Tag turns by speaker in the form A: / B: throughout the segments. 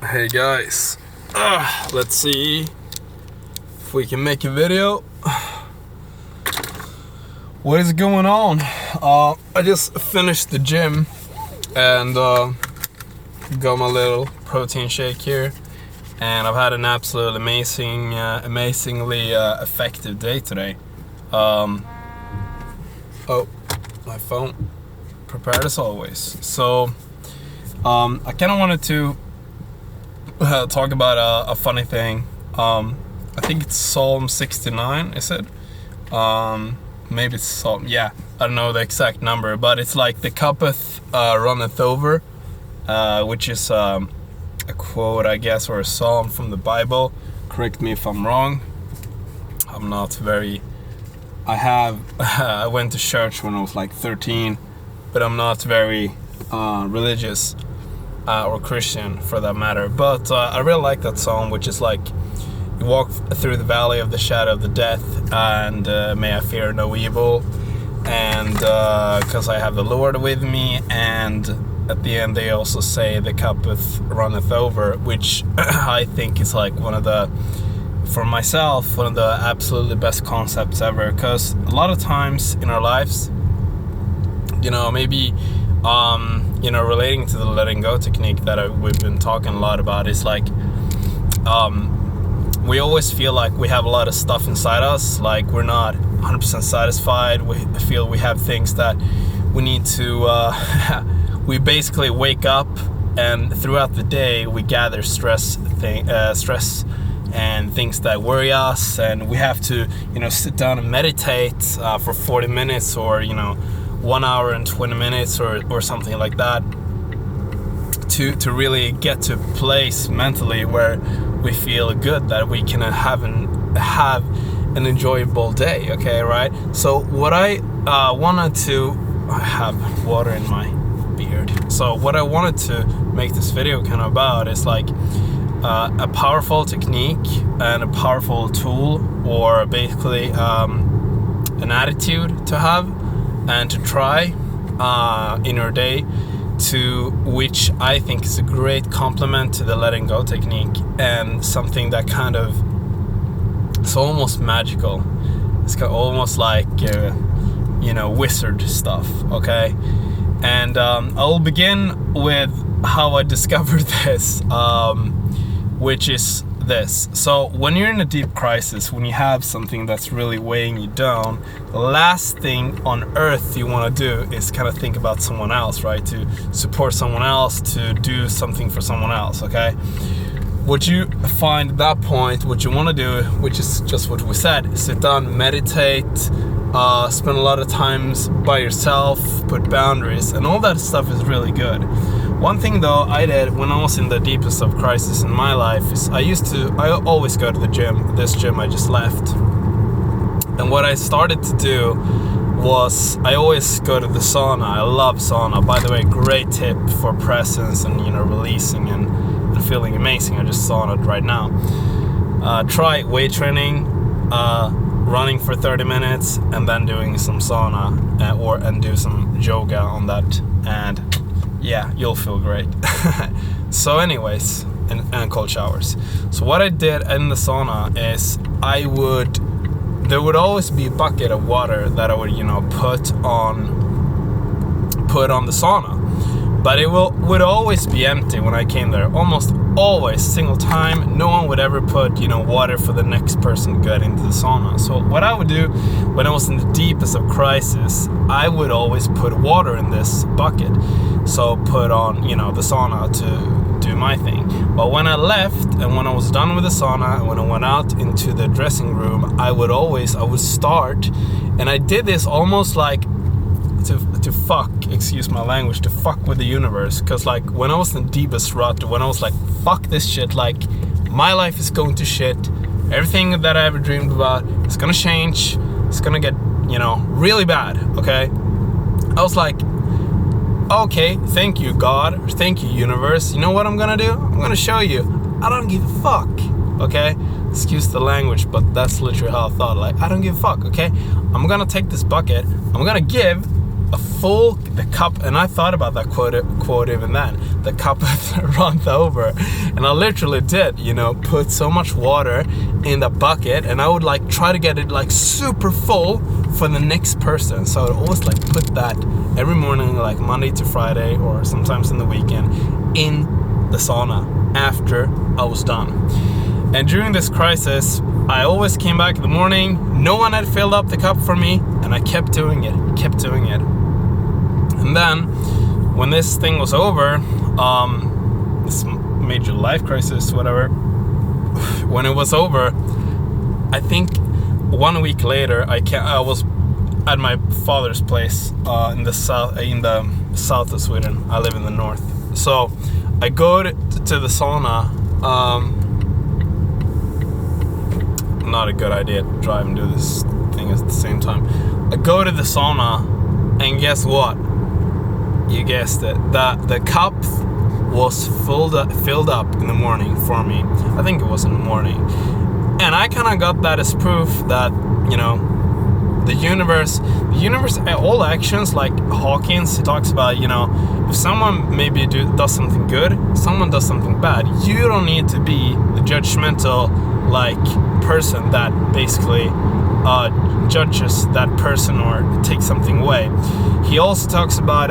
A: Hey guys, let's see if we can make a video. What is going on? I just finished the gym and got my little protein shake here, and I've had an absolutely amazingly effective day today. Oh, my phone, prepared as always. So I kind of wanted to talk about a funny thing. I think it's Psalm 69, is it? Maybe it's Psalm, yeah, I don't know the exact number, but it's like the cuppeth runneth over, which is a quote, I guess, or a psalm from the Bible. Correct me if I'm wrong. I'm not very, I went to church when I was like 13, but I'm not very religious or Christian for that matter. But I really like that song, which is like, you walk through the valley of the shadow of the death, and may I fear no evil, and because I have the Lord with me. And at the end they also say the cuppeth runneth over, which I think is like for myself, one of the absolutely best concepts ever. Because a lot of times in our lives, maybe relating to the letting go technique that we've been talking a lot about, is like we always feel like we have a lot of stuff inside us, like we're not 100% satisfied. We feel we have things that we need to we basically wake up, and throughout the day we gather stress and things that worry us, and we have to sit down and meditate for 40 minutes or 1 hour and 20 minutes or something like that, to really get to a place mentally where we feel good, that we can have an enjoyable day. Okay, right? So what I have water in my beard. So what I wanted to make this video kind of about is like a powerful technique and a powerful tool, or basically an attitude to have and to try in your day, to which I think is a great complement to the letting go technique, and something that kind of, it's almost magical. It's almost like wizard stuff. Okay, and I'll begin with how I discovered this, which is this. So when you're in a deep crisis, when you have something that's really weighing you down, the last thing on earth you want to do is kind of think about someone else, right? To support someone else, to do something for someone else. Okay, what you find at that point, what you want to do, which is just what we said, sit down, meditate, spend a lot of times by yourself, put boundaries, and all that stuff is really good. One thing though I did when I was in the deepest of crisis in my life is I always go to the gym, this gym I just left. And what I started to do was, I always go to the sauna. I love sauna. By the way, great tip for presence and releasing and feeling amazing. I just saunaed right now. Try weight training, running for 30 minutes, and then doing some sauna and do some yoga on that, and yeah, you'll feel great. So anyways, and cold showers. So what I did in the sauna is there would always be a bucket of water that I would put on the sauna, but it would always be empty when I came there. Almost always, single time, no one would ever put water for the next person to get into the sauna. So what I would do when I was in the deepest of crisis, I would always put water in this bucket. So put on the sauna to do my thing. But when I left, and when I was done with the sauna, and when I went out into the dressing room, I would start, and I did this almost like to fuck, excuse my language, to fuck with the universe. Because like when I was in the deepest rut, when I was like, fuck this shit, like my life is going to shit, everything that I ever dreamed about is gonna change, it's gonna get really bad. Okay, I was like, okay, thank you God, thank you universe, you know what I'm gonna do? I'm gonna show you I don't give a fuck. Okay, excuse the language, but that's literally how I thought. Like, I don't give a fuck. Okay, I'm gonna take this bucket, I'm gonna give, the cup, and I thought about that quote even then, the cup runs over, and I literally did, you know, put so much water in the bucket, and I would like try to get it like super full for the next person. So I would always like put that every morning, like Monday to Friday, or sometimes in the weekend, in the sauna after I was done. And during this crisis, I always came back in the morning, no one had filled up the cup for me, and I kept doing it. And then, when this thing was over, this major life crisis, whatever, when it was over, I think 1 week later, I was at my father's place in the south of Sweden. I live in the north. So I go to the sauna. Not a good idea to drive and do this thing at the same time. I go to the sauna, and guess what? You guessed it. The cup was filled up in the morning for me. I think it was in the morning. And I kind of got that as proof that, you know, the universe, all actions, like Hawkins talks about, you know, if someone maybe does something good, someone does something bad, you don't need to be the judgmental, like, person that basically judges that person or takes something away. He also talks about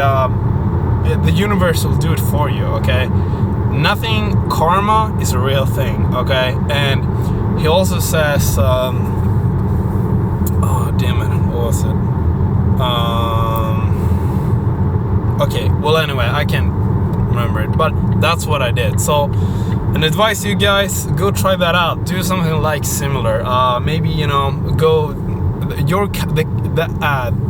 A: the universe will do it for you, okay? Karma is a real thing, okay? And he also says, oh damn it, what was it? Okay, well anyway, I can't remember it, but that's what I did. So, an advice to you guys, go try that out. Do something like similar. Maybe, you know,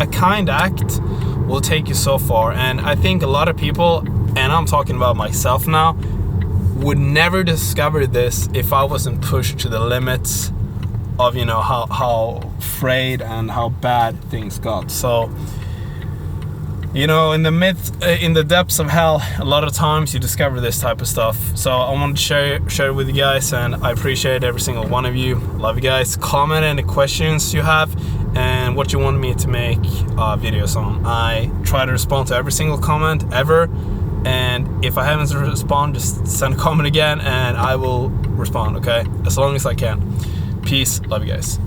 A: a kind act will take you so far. And I think a lot of people, and I'm talking about myself now, would never discover this if I wasn't pushed to the limits of, you know, how frayed and how bad things got. So, you know, in the depths of hell, a lot of times you discover this type of stuff. So I want to share it with you guys, and I appreciate every single one of you. Love you guys. Comment any questions you have and what you want me to make videos on. I try to respond to every single comment ever, and if I haven't responded, just send a comment again and I will respond, okay? As long as I can. Peace. Love you guys.